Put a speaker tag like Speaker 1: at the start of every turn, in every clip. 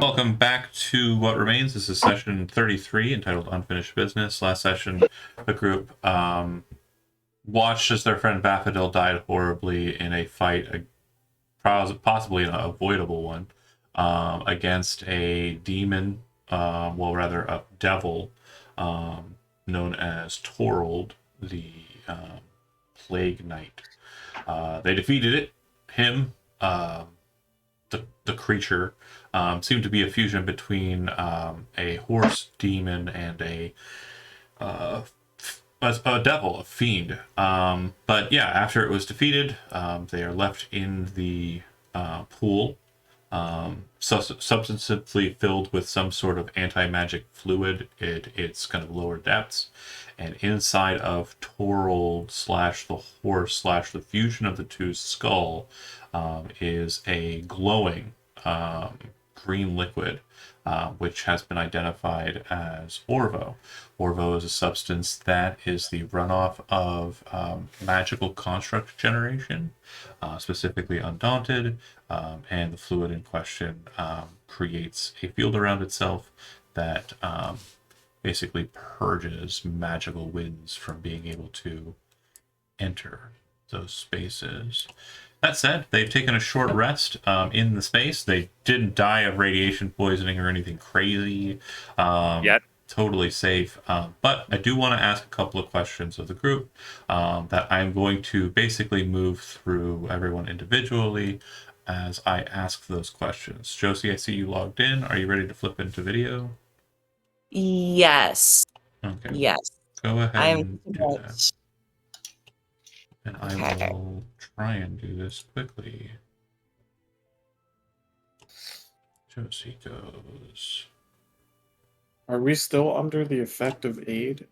Speaker 1: Welcome back to What Remains. This is session 33 entitled Unfinished Business. Last session, the group watched as their friend Vaphadil died horribly in a fight, possibly an avoidable one, against a demon, rather a devil, known as Torald, the Plague Knight. They defeated him. The creature seemed to be a fusion between a horse demon and uh, a devil, a fiend. But yeah, after it was defeated, they are left in the pool, substantively filled with some sort of anti-magic fluid at its kind of lower depths. And inside of Torald slash the horse slash the fusion of the two skull is a glowing green liquid, which has been identified as Orvo. Orvo is a substance that is the runoff of magical construct generation, specifically Undaunted, and the fluid in question creates a field around itself that basically purges magical winds from being able to enter those spaces. That said, they've taken a short rest in the space. They didn't die of radiation poisoning or anything crazy.
Speaker 2: Yet.
Speaker 1: Totally safe. But I do want to ask a couple of questions of the group that I'm going to basically move through everyone individually as I ask those questions. Josie, I see you logged in. Are you ready to flip into video?
Speaker 3: Yes.
Speaker 1: Okay.
Speaker 3: Yes.
Speaker 1: Go ahead
Speaker 3: I am
Speaker 1: and do that. And I
Speaker 3: okay.
Speaker 1: will try and do this quickly. Josie goes.
Speaker 4: Are we still under the effect of aid?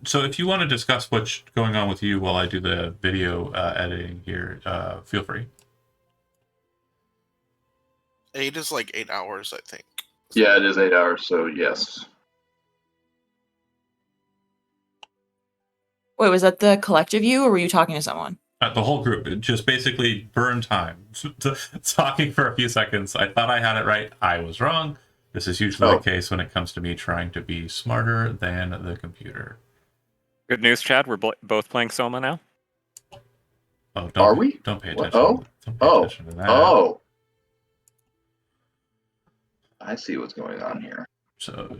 Speaker 1: So if you want to discuss what's going on with you while I do the video editing here, feel free.
Speaker 5: 8 is like 8 hours, I think.
Speaker 6: Yeah, it is 8 hours, so yes.
Speaker 3: Wait, was that the collective you, or were you talking to someone?
Speaker 1: The whole group, it just basically burn time. Talking for a few seconds. I thought I had it right. I was wrong. This is usually the case when it comes to me trying to be smarter than the computer.
Speaker 2: Good news, Chad. We're both playing Soma now.
Speaker 1: Oh,
Speaker 6: Are we?
Speaker 1: Don't pay
Speaker 6: What?
Speaker 1: attention. Don't pay attention to that.
Speaker 6: Oh. I see what's going on here.
Speaker 1: So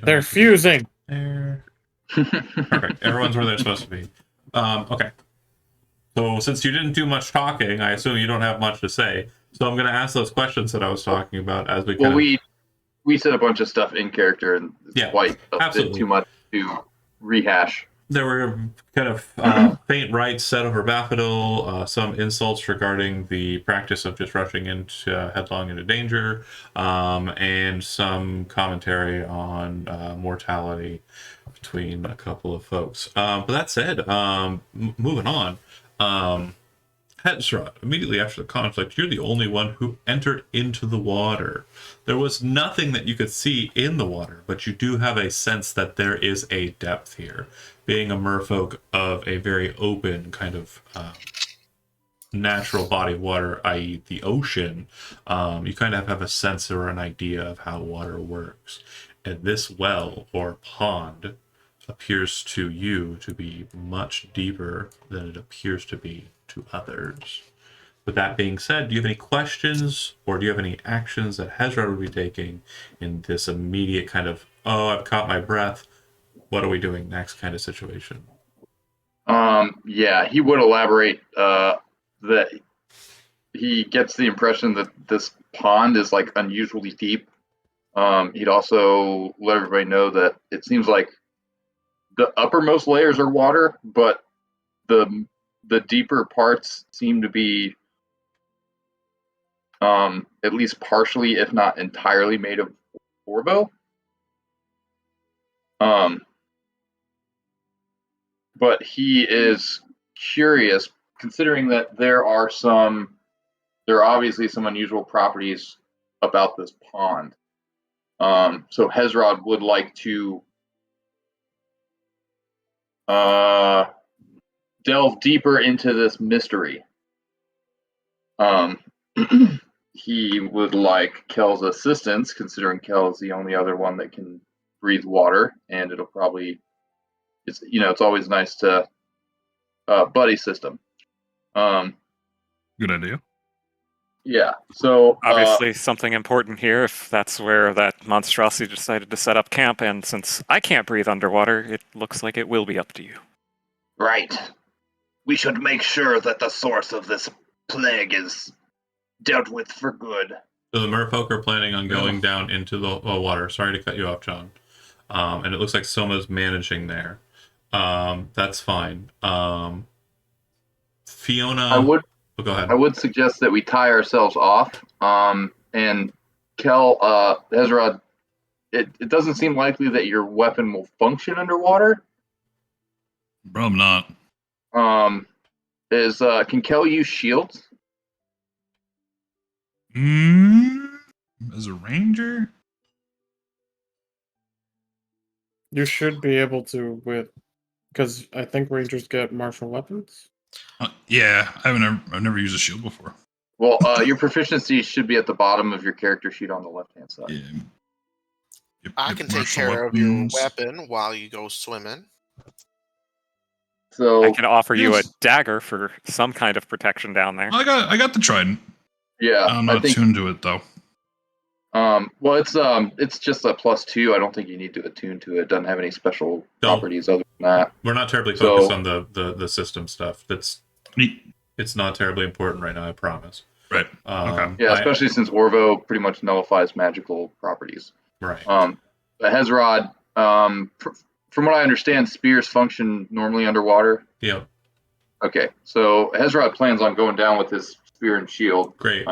Speaker 4: They're fusing.
Speaker 1: There. Perfect. Everyone's where they're supposed to be. Okay. So since you didn't do much talking, I assume you don't have much to say. So I'm going to ask those questions that I was talking about as we.
Speaker 6: Well, we said a bunch of stuff in character, and it's quite a bit too much to rehash.
Speaker 1: There were kind of faint rights said over Vaphadil, some insults regarding the practice of just rushing into headlong into danger, and some commentary on mortality between a couple of folks. But that said, moving on. Hezron, immediately after the conflict, you're the only one who entered into the water. There was nothing that you could see in the water, but you do have a sense that there is a depth here. Being a merfolk of a very open kind of natural body of water, i.e. the ocean, you kind of have a sense or an idea of how water works. And this well or pond appears to you to be much deeper than it appears to be to others. With that being said, do you have any questions or do you have any actions that Hezron would be taking in this immediate kind of, oh, I've caught my breath, what are we doing next kind of situation?
Speaker 6: Yeah, he would elaborate that he gets the impression that this pond is like unusually deep. He'd also let everybody know that it seems like the uppermost layers are water, but the deeper parts seem to be at least partially, if not entirely, made of Orvo. But he is curious, considering that there are obviously some unusual properties about this pond. So Hezron would like to delve deeper into this mystery. he would like Kel's assistance, considering Kel is the only other one that can breathe water, and it'll probably it's always nice to buddy system.
Speaker 7: Good idea.
Speaker 6: Yeah. So
Speaker 2: Obviously, something important here if that's where that monstrosity decided to set up camp, and since I can't breathe underwater, it looks like it will be up to you.
Speaker 6: right. We should make sure that the source of this plague is dealt with for good.
Speaker 1: So the merfolk are planning on going down into the water. Sorry to cut you off, John. And it looks like Soma's managing there. That's fine. Fiona.
Speaker 6: I would
Speaker 1: Go ahead.
Speaker 6: I would suggest that we tie ourselves off. And Kel, Hezrod, it doesn't seem likely that your weapon will function underwater.
Speaker 7: Probably not.
Speaker 6: Can Kel use shields?
Speaker 7: As a ranger?
Speaker 4: You should be able to because I think rangers get martial weapons.
Speaker 7: Yeah, I've never used a shield before.
Speaker 6: Well, your proficiency should be at the bottom of your character sheet on the left-hand side.
Speaker 7: Yeah. Yep,
Speaker 5: I
Speaker 7: yep,
Speaker 5: can take
Speaker 7: martial
Speaker 5: care of your
Speaker 7: weapons.
Speaker 5: weapon while you go swimming.
Speaker 6: So
Speaker 2: I can offer you a
Speaker 7: yes.
Speaker 2: dagger for some kind of protection down there.
Speaker 7: I got the trident.
Speaker 6: yeah,
Speaker 7: I'm
Speaker 6: I
Speaker 7: not
Speaker 6: think.
Speaker 7: tuned to it though.
Speaker 6: Well, it's just a +2. I don't think you need to attune to it. It doesn't have any special properties other than that.
Speaker 1: We're not terribly
Speaker 6: So-
Speaker 1: focused on the system stuff.
Speaker 7: Neat.
Speaker 1: It's not terribly important right now, I promise.
Speaker 7: Right. Okay.
Speaker 6: Yeah, especially since Orvo pretty much nullifies magical properties.
Speaker 1: Right.
Speaker 6: But Hezrod, from what I understand, spears function normally underwater.
Speaker 1: Yep.
Speaker 6: Okay, so Hezrod plans on going down with his spear and shield.
Speaker 1: Great.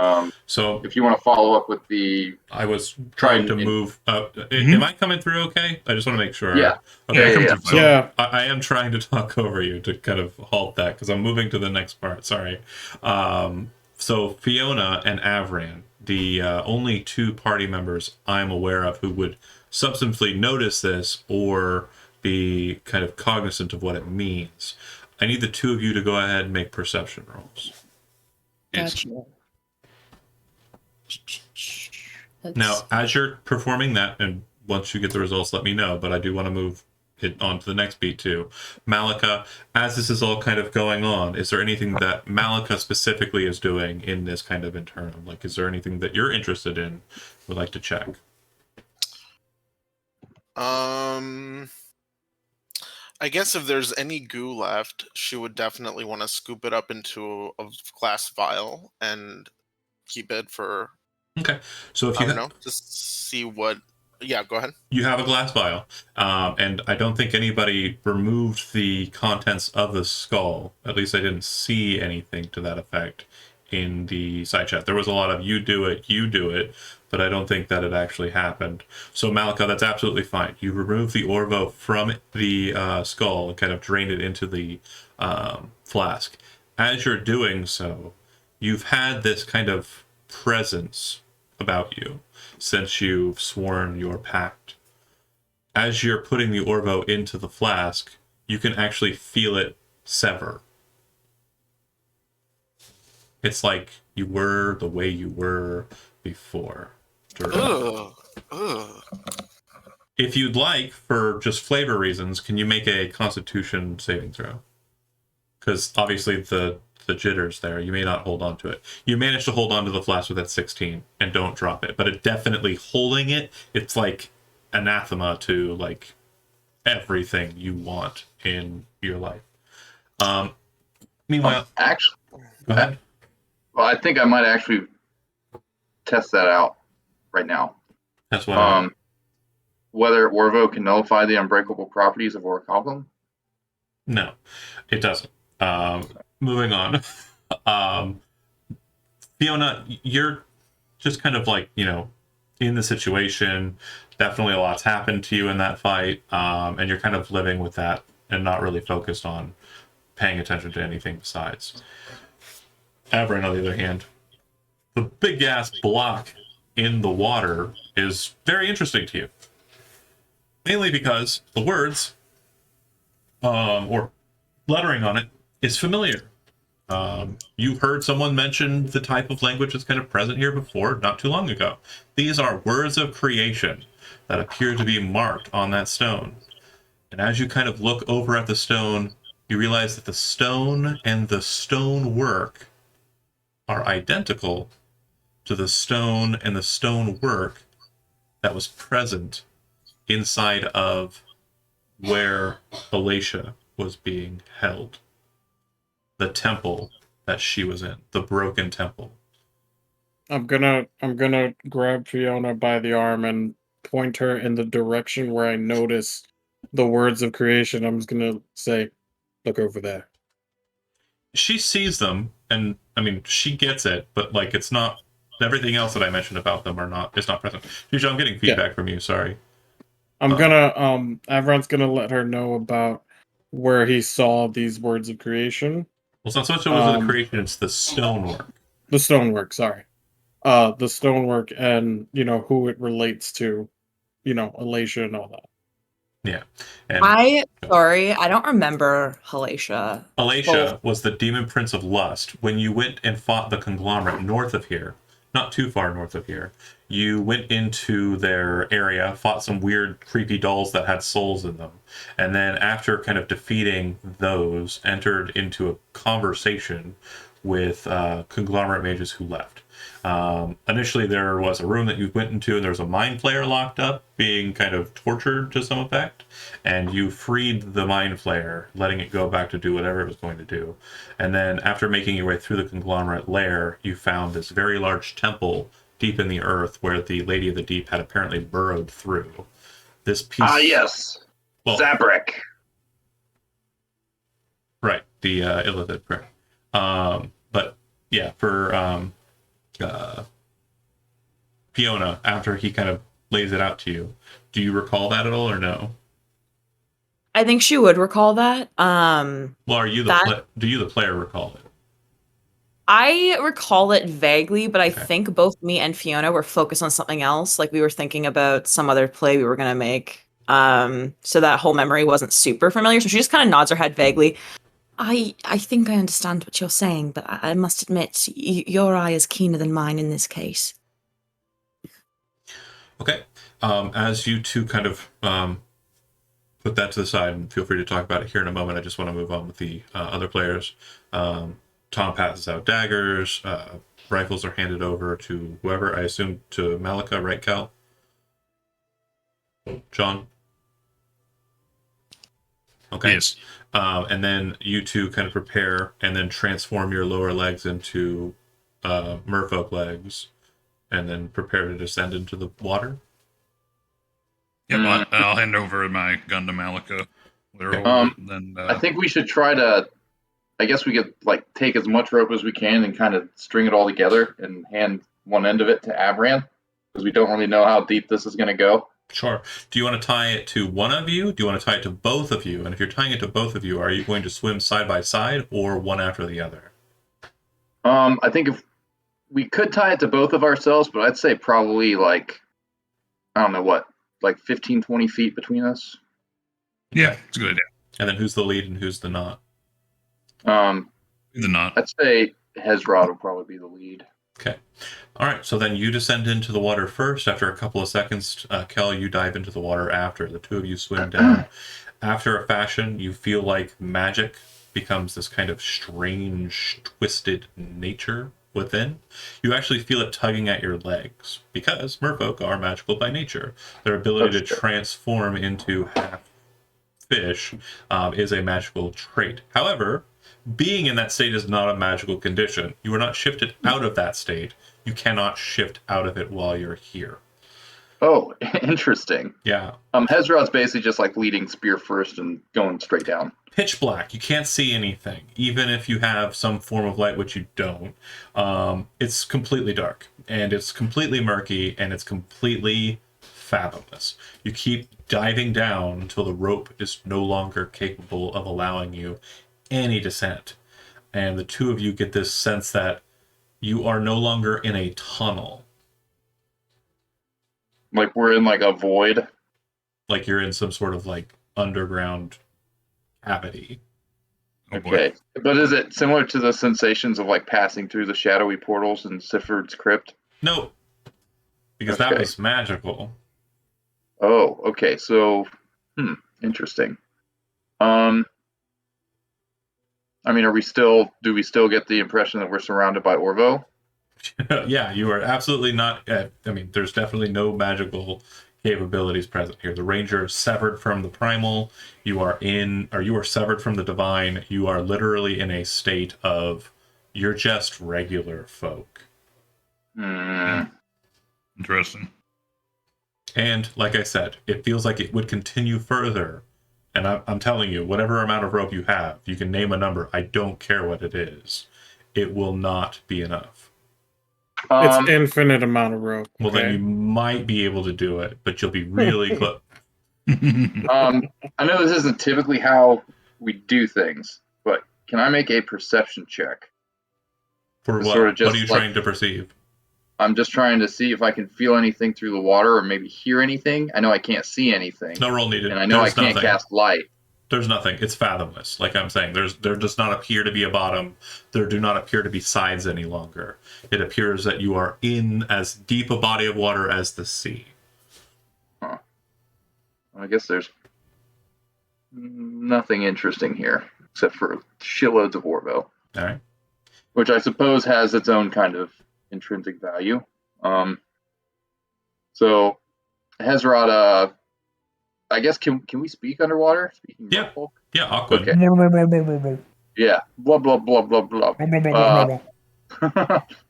Speaker 1: So
Speaker 6: If you want to follow up with the
Speaker 1: I was trying to
Speaker 6: in-
Speaker 1: move up.
Speaker 7: Mhm.
Speaker 1: Am I coming through okay? I just want to make sure.
Speaker 6: Yeah.
Speaker 1: Okay.
Speaker 7: come
Speaker 6: yeah.
Speaker 7: through fine.
Speaker 4: Yeah,
Speaker 1: I am trying to talk over you to kind of halt that because I'm moving to the next part. Sorry. So Fiona and Avran, the only two party members I'm aware of who would substantively notice this or be kind of cognizant of what it means. I need the two of you to go ahead and make perception rolls.
Speaker 7: Yes.
Speaker 3: Gotcha. Let's-
Speaker 1: Now, as you're performing that, and once you get the results, let me know, but I do want to move it on to the next beat too. Malika, as this is all kind of going on, is there anything that Malika specifically is doing in this kind of internal? Like, is there anything that you're interested in, would like to check?
Speaker 5: I guess if there's any goo left, she would definitely want to scoop it up into a glass vial and keep it for
Speaker 1: Okay, so if
Speaker 5: I
Speaker 1: you
Speaker 5: don't know, just see what. Yeah, go ahead.
Speaker 1: you have a glass vial, and I don't think anybody removed the contents of the skull. At least I didn't see anything to that effect in the side chat. There was a lot of you do it, but I don't think that it actually happened. So Malika, that's absolutely fine. You remove the Orvo from the skull and kind of drain it into the flask. As you're doing so, you've had this kind of presence about you since you've sworn your pact. As you're putting the Orvo into the flask, you can actually feel it sever. It's like you were the way you were before.
Speaker 5: Ugh. Ugh.
Speaker 1: If you'd like, for just flavor reasons, can you make a Constitution saving throw? Because obviously the jitters there, you may not hold on to it. You manage to hold on to the flask with that 16 and don't drop it, but it definitely holding it, it's like anathema to like everything you want in your life. Meanwhile,
Speaker 6: actually,
Speaker 1: go ahead.
Speaker 6: well, I think I might actually test that out right now.
Speaker 1: That's what
Speaker 6: Whether Orvo can nullify the unbreakable properties of Orichalcum?
Speaker 1: no, it doesn't. Moving on. Fiona, you're just kind of like, in the situation. Definitely a lot's happened to you in that fight. And you're kind of living with that and not really focused on paying attention to anything besides. Avran, on the other hand, the big ass block in the water is very interesting to you. Mainly because the words, or lettering on it, is familiar. You heard someone mention the type of language that's kind of present here before, not too long ago. These are words of creation that appear to be marked on that stone. And as you kind of look over at the stone, you realize that the stone and the stone work are identical to the stone and the stone work that was present inside of where Alacia was being held. The temple that she was in, the broken temple.
Speaker 4: I'm gonna grab Fiona by the arm and point her in the direction where I notice the words of creation. I'm just gonna say, look over there.
Speaker 1: She sees them, and I mean, she gets it, but like, it's not everything else that I mentioned about them are not. It's not present. Fuchsia, I'm getting feedback from you. Sorry.
Speaker 4: I'm gonna Avron's gonna let her know about where he saw these words of creation.
Speaker 1: Well, it's not so much the words of the creation; it's the stonework.
Speaker 4: The stonework, sorry. The stonework, and who it relates to, Alacia and all that.
Speaker 1: Yeah. And
Speaker 3: I don't remember Halacia.
Speaker 1: Alacia was the demon prince of lust. When you went and fought the conglomerate north of here, not too far north of here, you went into their area, fought some weird, creepy dolls that had souls in them, and then after kind of defeating those, entered into a conversation with conglomerate mages who left. Initially, there was a room that you went into, and there was a mind flayer locked up, being kind of tortured to some effect, and you freed the mind flayer, letting it go back to do whatever it was going to do. And then, after making your way through the conglomerate lair, you found this very large temple deep in the earth, where the Lady of the Deep had apparently burrowed through. This piece.
Speaker 6: Ah, yes.
Speaker 1: Well,
Speaker 6: Zabrak.
Speaker 1: right, the Illithid prayer. But yeah, for Fiona, after he kind of lays it out to you, do you recall that at all or no?
Speaker 3: I think she would recall that.
Speaker 1: Well, are you do you, the player, recall it?
Speaker 3: I recall it vaguely, but I
Speaker 1: Okay.
Speaker 3: think both me and Fiona were focused on something else. Like we were thinking about some other play we were gonna make. So that whole memory wasn't super familiar. So she just kind of nods her head vaguely. I think I understand what you're saying, but I must admit, your eye is keener than mine in this case.
Speaker 1: Okay. As you two kind of put that to the side, and feel free to talk about it here in a moment. I just want to move on with the other players. Tom passes out daggers. Rifles are handed over to whoever. I assume to Malika, right, Cal? John? Okay.
Speaker 7: Yes.
Speaker 1: And then you two kind of prepare and then transform your lower legs into merfolk legs, and then prepare to descend into the water.
Speaker 7: Yeah, I'll hand over my gun to Malika. Then,
Speaker 6: I think we should try to. I guess we could take as much rope as we can and kind of string it all together and hand one end of it to Avran, because we don't really know how deep this is going to go.
Speaker 1: Sure. Do you want to tie it to one of you? Do you want to tie it to both of you? And if you're tying it to both of you, are you going to swim side by side or one after the other?
Speaker 6: I think if we could tie it to both of ourselves, but I'd say probably I don't know what, 15, 20 feet between us.
Speaker 7: Yeah, it's a good idea.
Speaker 1: And then who's the lead and who's the not?
Speaker 6: The
Speaker 7: knot.
Speaker 6: I'd say Hezrod will probably be the lead.
Speaker 1: Okay. All right. So then you descend into the water first. After a couple of seconds, Kel, you dive into the water after. The two of you swim down. After a fashion, you feel like magic becomes this kind of strange, twisted nature within. You actually feel it tugging at your legs, because merfolk are magical by nature. Their ability to transform into half fish is a magical trait. However, being in that state is not a magical condition. You are not shifted out of that state. You cannot shift out of it while you're here.
Speaker 6: Oh, interesting.
Speaker 1: Yeah.
Speaker 6: Hezrod's basically just leading spear first and going straight down.
Speaker 1: Pitch black. You can't see anything, even if you have some form of light, which you don't. It's completely dark, and it's completely murky, and it's completely fathomless. You keep diving down until the rope is no longer capable of allowing you any descent. And the two of you get this sense that you are no longer in a tunnel.
Speaker 6: We're in a void.
Speaker 1: Like you're in some sort of underground cavity.
Speaker 7: Oh boy.
Speaker 6: Okay. But is it similar to the sensations of like passing through the shadowy portals in Sifrd's Crypt?
Speaker 1: No, because that
Speaker 6: Okay.
Speaker 1: was magical.
Speaker 6: Oh, okay. So, interesting. I mean, do we still get the impression that we're surrounded by Orvo?
Speaker 1: Yeah, you are absolutely not. I mean, there's definitely no magical capabilities present here. The ranger is severed from the primal. You are severed from the divine. You are literally in a state of you're just regular folk.
Speaker 6: Hmm.
Speaker 7: Interesting.
Speaker 1: And like I said, it feels like it would continue further. And I'm telling you, whatever amount of rope you have, you can name a number. I don't care what it is. It will not be enough.
Speaker 4: It's infinite amount of rope.
Speaker 1: Well, then
Speaker 4: okay?
Speaker 1: you might be able to do it, but you'll be really close.
Speaker 6: I know this isn't typically how we do things, but can I make a perception check?
Speaker 1: For
Speaker 6: It's
Speaker 1: what?
Speaker 6: sort of just
Speaker 1: What are you
Speaker 6: like-
Speaker 1: trying to perceive?
Speaker 6: I'm just trying to see if I can feel anything through the water or maybe hear anything. I know I can't see anything,
Speaker 1: No roll needed.
Speaker 6: and I know
Speaker 1: There's
Speaker 6: I can't
Speaker 1: nothing.
Speaker 6: cast light.
Speaker 1: There's nothing. It's fathomless. Like I'm saying, there does not appear to be a bottom. There do not appear to be sides any longer. It appears that you are in as deep a body of water as the sea.
Speaker 6: I guess there's nothing interesting here except for shitloads of Orvo,
Speaker 1: All right.
Speaker 6: which I suppose has its own kind of intrinsic value. So Hezrod, I guess can we speak underwater? Speaking
Speaker 1: Yeah.
Speaker 6: Merfolk?
Speaker 1: Yeah, awkward.
Speaker 6: Okay. Yeah. Blah blah blah blah blah.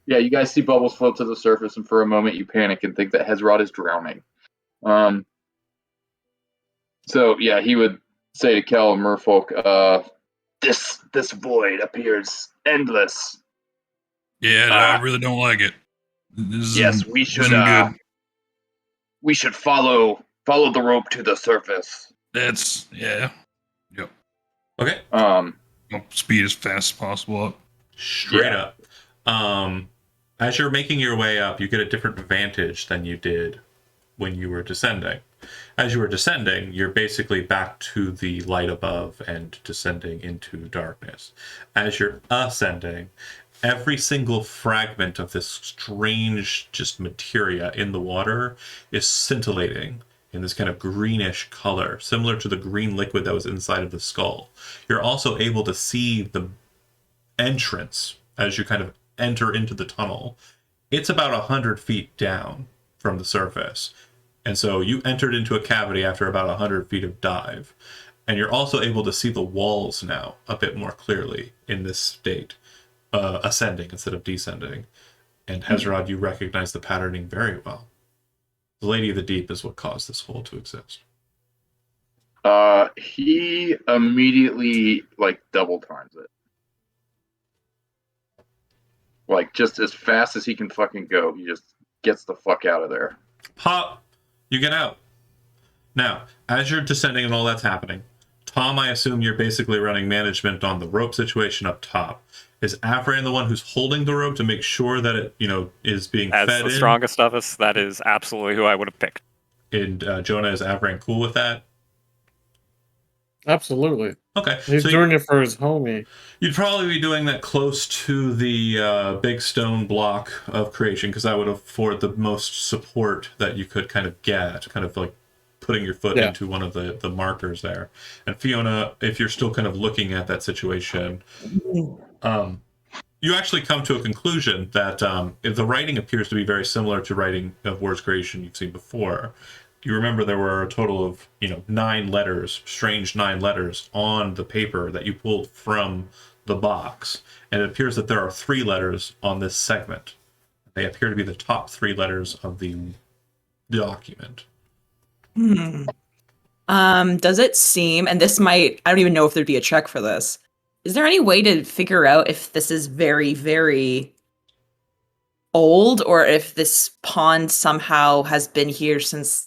Speaker 6: Yeah, you guys see bubbles float to the surface, and for a moment you panic and think that Hezrod is drowning. So yeah, he would say to Kel and Merfolk, this void appears endless.
Speaker 7: Yeah, I really don't like it. This
Speaker 6: Yes,
Speaker 7: isn't-
Speaker 6: we
Speaker 7: this
Speaker 6: should
Speaker 7: isn't good.
Speaker 6: we should follow the rope to the surface.
Speaker 7: That's
Speaker 1: Okay.
Speaker 6: Um,
Speaker 7: I'll speed as fast as possible up.
Speaker 1: Straight
Speaker 6: Yeah.
Speaker 1: up. As you're making your way up, you get a different vantage than you did when you were descending. As you were descending, you're basically back to the light above and descending into darkness. As you're ascending, every single fragment of this strange just materia in the water is scintillating in this kind of greenish color, similar to the green liquid that was inside of the skull. You're also able to see the entrance as you kind of enter into the tunnel. It's about 100 feet down from the surface. And so you entered into a cavity after about 100 feet of dive. And you're also able to see the walls now a bit more clearly in this state, ascending instead of descending. And Hezrod, you recognize the patterning very well. The Lady of the Deep is what caused this hole to exist.
Speaker 6: he immediately like double times it. Like just as fast as he can fucking go, he just gets the fuck out of there.
Speaker 1: Pop! You get out. Now, as you're descending and all that's happening, Tom, I assume you're basically running management on the rope situation up top. Is Avran the one who's holding the rope to make sure that it, is being
Speaker 2: As
Speaker 1: fed
Speaker 2: the
Speaker 1: in?
Speaker 2: strongest of us, that is absolutely who I would have picked.
Speaker 1: And Jonah, is Avran cool with that?
Speaker 4: Absolutely.
Speaker 1: Okay.
Speaker 4: He's
Speaker 1: so
Speaker 4: doing it for his homie.
Speaker 1: you'd probably be doing that close to the big stone block of creation, because that would afford the most support that you could kind of get, kind of like putting your foot
Speaker 4: Yeah.
Speaker 1: into one of the markers there. And Fiona, if you're still kind of looking at that situation, you actually come to a conclusion that the writing appears to be very similar to writing of War's Creation you've seen before. You remember there were a total of 9 letters, strange 9 letters on the paper that you pulled from the box, and it appears that there are 3 letters on this segment. They appear to be the top 3 letters of the document.
Speaker 3: Does it seem, and this might, I don't even know if there'd be a check for this. Is there any way to figure out if this is very, very old, or if this pond somehow has been here since?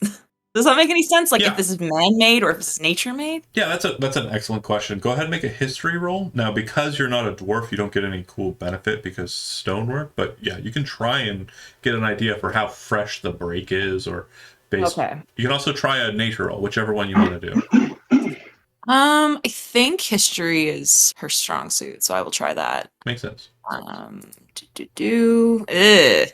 Speaker 3: Does that make any sense? Like
Speaker 1: Yeah.
Speaker 3: if this is man-made or if it's nature-made?
Speaker 1: Yeah, that's an excellent question. Go ahead and make a history roll. Now, because you're not a dwarf, you don't get any cool benefit because stonework, but yeah, you can try and get an idea for how fresh the break is, or based.
Speaker 3: Okay.
Speaker 1: You can also try a nature roll, whichever one you want to do.
Speaker 3: I think history is her strong suit, so I will try that.
Speaker 1: Makes sense.
Speaker 3: Not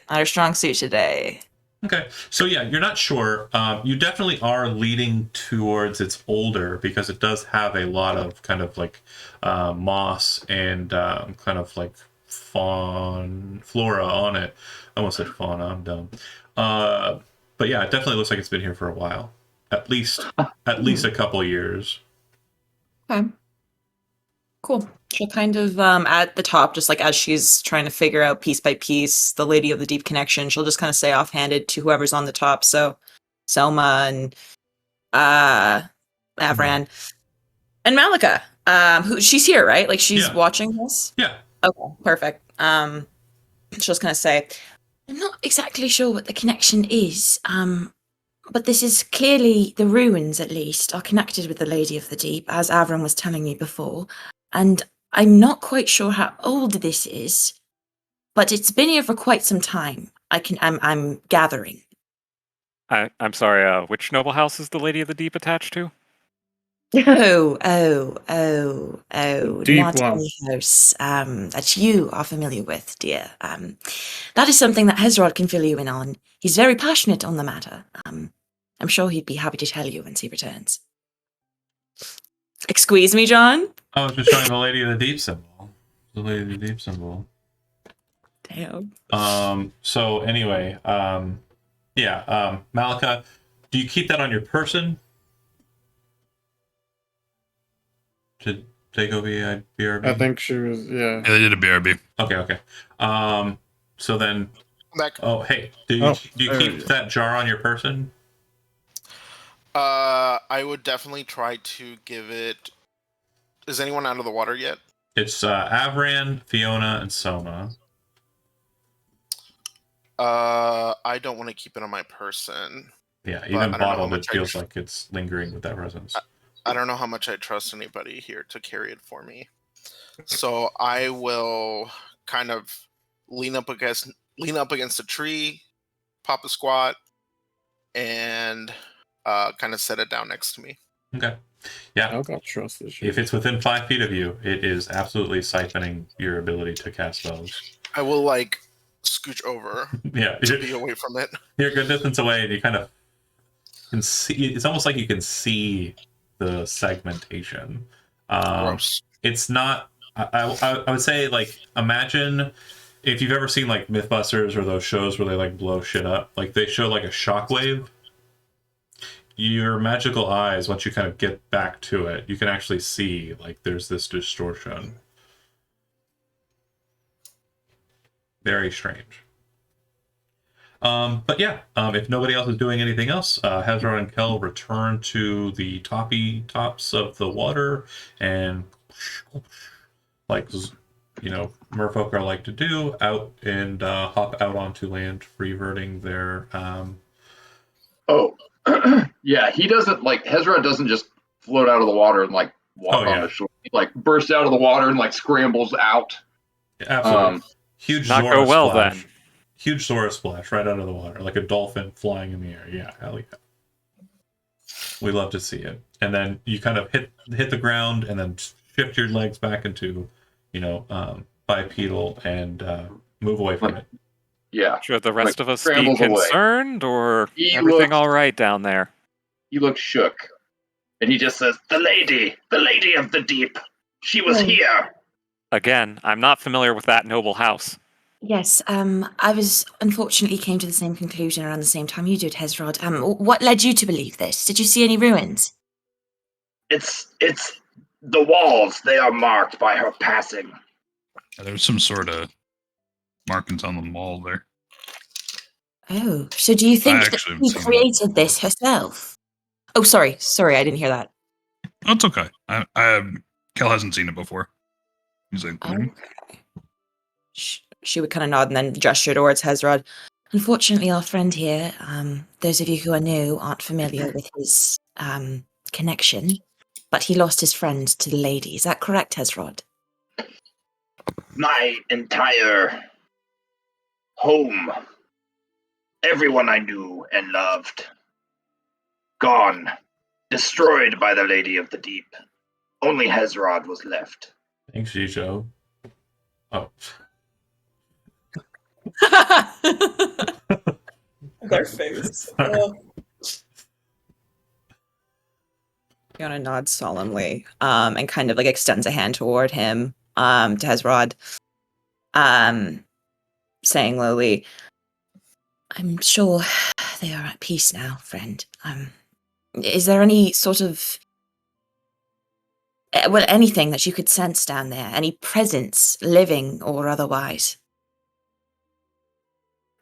Speaker 3: her strong suit today.
Speaker 1: Okay, so yeah, you're not sure. You definitely are leaning towards it's older because it does have a lot of kind of like moss and kind of like flora on it. I almost said fauna. I'm dumb. But yeah, it definitely looks like it's been here for a while, at least a couple years.
Speaker 3: Okay. Cool. She'll kind of at the top, just like as she's trying to figure out piece by piece the Lady of the Deep connection, she'll just kind of say offhanded to whoever's on the top. So Selma and Avran and Malika. Who she's here, right? Like she's
Speaker 1: Yeah.
Speaker 3: watching this?
Speaker 1: Yeah.
Speaker 3: Okay, perfect. She'll just kind of say, I'm not exactly sure what the connection is. But this is clearly the ruins, at least, are connected with the Lady of the Deep, as Avram was telling me before. And I'm not quite sure how old this is, but it's been here for quite some time. I'm gathering.
Speaker 2: I'm sorry, which noble house is the Lady of the Deep attached to?
Speaker 4: Deep
Speaker 3: Not
Speaker 4: one.
Speaker 3: any house that you are familiar with, dear. That is something that Hezrod can fill you in on. He's very passionate on the matter. I'm sure he'd be happy to tell you once he returns. Excuse me, John?
Speaker 1: I was just showing the Lady of the Deep symbol. The Lady of the Deep symbol.
Speaker 3: Damn.
Speaker 1: So anyway, Malika, do you keep that on your person? Did they go via BRB?
Speaker 4: I think she was. Yeah.
Speaker 7: Yeah, they did a BRB.
Speaker 1: Okay. So then,
Speaker 5: That
Speaker 1: hey, do you keep that jar on your person?
Speaker 5: I would definitely try to give it. Is anyone out of the water yet?
Speaker 1: It's Avran, Fiona, and Soma.
Speaker 5: I don't want to keep it on my person.
Speaker 1: Yeah,
Speaker 5: But
Speaker 1: even
Speaker 5: I don't know how
Speaker 1: bottled, it
Speaker 5: much I
Speaker 1: feels
Speaker 5: tr-
Speaker 1: like it's lingering with that presence.
Speaker 5: I don't know how much I trust anybody here to carry it for me. So I will kind of lean up against a tree, pop a squat, and kind of set it down next to me.
Speaker 1: Okay. Yeah.
Speaker 4: I got trust this shit.
Speaker 1: If it's within 5 feet of you, it is absolutely siphoning your ability to cast spells.
Speaker 5: I will like scooch over
Speaker 1: Yeah,
Speaker 5: to be away from it.
Speaker 1: you're a good distance away, and you kind of can see. It's almost like you can see the segmentation.
Speaker 5: Gross.
Speaker 1: It's not. I would say, like, imagine if you've ever seen like MythBusters or those shows where they like blow shit up. Like they show like a shockwave. Your magical eyes, once you kind of get back to it, you can actually see like there's this distortion. Very strange. But yeah, if nobody else is doing anything else, Hezron and Kel return to the tops of the water, and like merfolk are like to do, out and hop out onto land, reverting their
Speaker 6: Yeah, he doesn't like Hezron doesn't just float out of the water and like walk on the shore. He like bursts out of the water and like scrambles out.
Speaker 1: Absolutely. Huge
Speaker 2: Not
Speaker 1: Zora
Speaker 2: go well
Speaker 1: splash.
Speaker 2: then.
Speaker 1: Huge Zora splash right out of the water, like a dolphin flying in the air. Yeah, hell yeah. We love to see it. And then you kind of hit the ground and then shift your legs back into, bipedal and move away from it.
Speaker 6: Yeah,
Speaker 2: Should the rest of us be
Speaker 6: scrambles away.
Speaker 2: concerned, or
Speaker 6: He
Speaker 2: everything
Speaker 6: looks-
Speaker 2: all right down there?
Speaker 6: he looks shook, and he just says, the lady of the deep, she was here."
Speaker 2: Again, I'm not familiar with that noble house.
Speaker 3: Yes, I was unfortunately came to the same conclusion around the same time you did, Hezrod. What led you to believe this? Did you see any ruins?
Speaker 6: It's the walls. They are marked by her passing.
Speaker 7: There's some sort of markings on the wall there.
Speaker 3: Oh, so do you think that
Speaker 7: actually
Speaker 3: she
Speaker 7: haven't seen
Speaker 3: created this herself? Oh, sorry, I didn't hear that.
Speaker 7: That's okay. Kel hasn't seen it before. He's like,
Speaker 3: Okay. She would kind of nod and then gesture towards Hezrod. Unfortunately, our friend here, those of you who are new aren't familiar with his connection, but he lost his friend to the lady. Is that correct, Hezrod?
Speaker 6: My entire home, everyone I knew and loved, gone, destroyed by the Lady of the Deep. Only Hezrod was left.
Speaker 1: Thanks, Shisho. Oh,
Speaker 3: Their face.
Speaker 1: Sorry.
Speaker 3: Fiona nods solemnly, and kind of like extends a hand toward him, to Hezrod, saying lowly, "I'm sure they are at peace now, friend. Is there any sort of anything that you could sense down there? Any presence, living or otherwise?"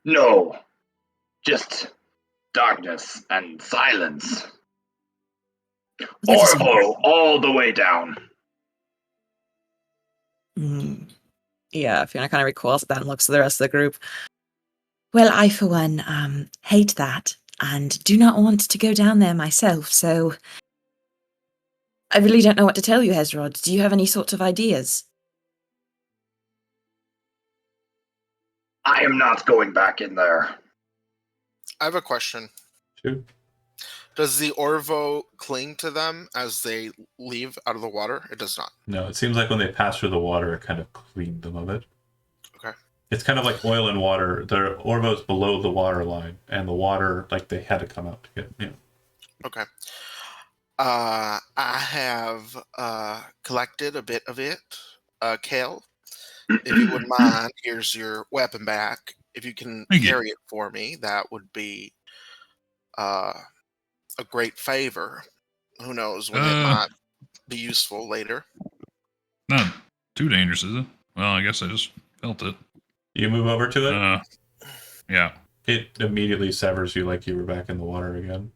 Speaker 6: No, just darkness and silence.
Speaker 3: That is-
Speaker 6: Orvo all the way down.
Speaker 3: Yeah, Fiona kind of recoils at that and looks at the rest of the group. Well, I, for one, hate that and do not want to go down there myself, so I really don't know what to tell you, Hezrod. Do you have any sort of ideas?
Speaker 6: I am not going back in there.
Speaker 5: I have a question.
Speaker 1: shoot.
Speaker 5: Does the Orvo cling to them as they leave out of the water? It does not.
Speaker 1: No, it seems like when they pass through the water, it kind of cleaned them of it.
Speaker 5: Okay.
Speaker 1: It's kind of like oil and water. The Orvo's below the water line, and the water, like, they had to come out to get, you know.
Speaker 5: Okay. I have collected a bit of it. Kale, if you wouldn't mind, here's your weapon back. If you can
Speaker 7: Thank you.
Speaker 5: carry it for me, that would be a great favor. Who knows when it might be useful later.
Speaker 7: Not too dangerous, is it? Well, I guess I just felt it.
Speaker 1: You move over to it,
Speaker 7: Yeah.
Speaker 1: it immediately severs you like you were back in the water again.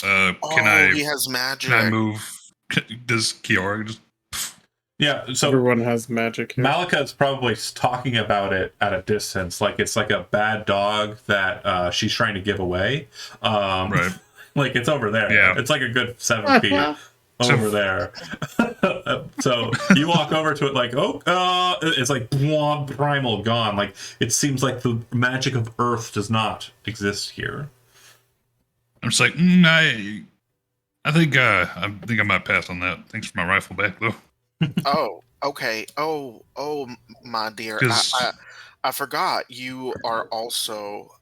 Speaker 7: Can
Speaker 5: He has magic.
Speaker 7: Can I move? Does Kiora just?
Speaker 1: Yeah, so
Speaker 4: Everyone has magic here.
Speaker 1: Malika is probably talking about it at a distance, like it's like a bad dog that she's trying to give away.
Speaker 7: Right.
Speaker 1: Like it's over there.
Speaker 7: Yeah.
Speaker 1: It's like a good 7 feet over there. So you walk over to it like, it's like primal gone. Like it seems like the magic of Earth does not exist here.
Speaker 7: I'm just like, I think I might pass on that. Thanks for my rifle back, though.
Speaker 5: Oh, okay. Oh, my dear.
Speaker 7: 'Cause-
Speaker 5: I forgot you are also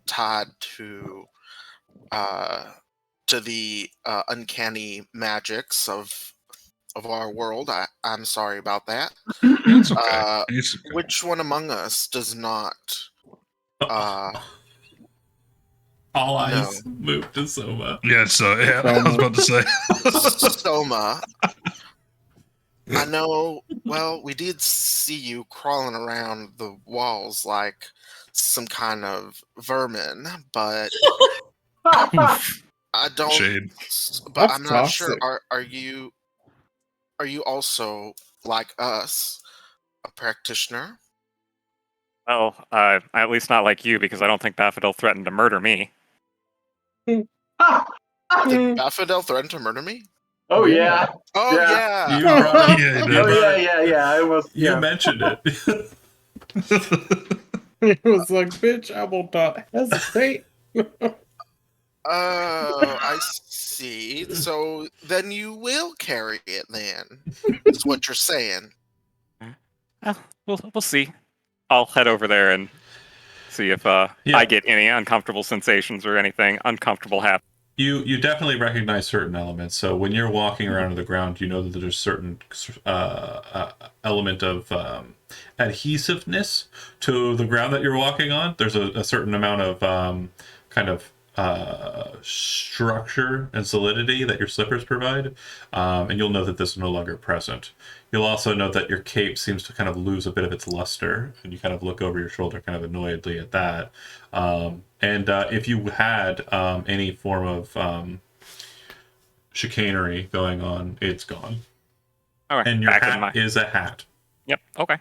Speaker 5: tied to the uncanny magics of our world. I'm sorry about that.
Speaker 7: It's okay. It's okay.
Speaker 5: Which one among us does not?
Speaker 1: All eyes move to Soma.
Speaker 7: Yeah, so yeah, I was about to say.
Speaker 5: Soma. I know. Well, we did see you crawling around the walls like some kind of vermin, but I don't.
Speaker 7: Shade.
Speaker 5: But
Speaker 4: That's
Speaker 5: I'm not sure.
Speaker 4: toxic.
Speaker 5: Are you also like us, a practitioner?
Speaker 2: Well, at least not like you, because I don't think Daffodil threatened to murder me.
Speaker 5: Did Daffodil threaten to murder me?
Speaker 6: Oh yeah.
Speaker 5: Oh
Speaker 6: Yeah.
Speaker 5: yeah.
Speaker 1: You brought it.
Speaker 7: Yeah,
Speaker 1: You
Speaker 6: Oh
Speaker 1: brought
Speaker 6: yeah,
Speaker 1: it.
Speaker 6: yeah. I almost.
Speaker 1: You
Speaker 6: Yeah.
Speaker 1: mentioned it.
Speaker 4: It was like, bitch, I will not hesitate.
Speaker 5: Oh, I see. So then you will carry it then. Is what you're saying.
Speaker 2: We'll see. I'll head over there and see if I get any uncomfortable sensations or anything uncomfortable happen.
Speaker 1: You definitely recognize certain elements. So when you're walking around on the ground, you know that there's certain element of adhesiveness to the ground that you're walking on. There's a certain amount of kind of structure and solidity that your slippers provide, and you'll know that this is no longer present. You'll also note that your cape seems to kind of lose a bit of its luster, and you kind of look over your shoulder kind of annoyedly at that. And if you had any form of chicanery going on, it's gone.
Speaker 2: All right,
Speaker 1: And your
Speaker 2: back in
Speaker 1: hat
Speaker 2: my.
Speaker 1: is a hat.
Speaker 2: Yep. Okay.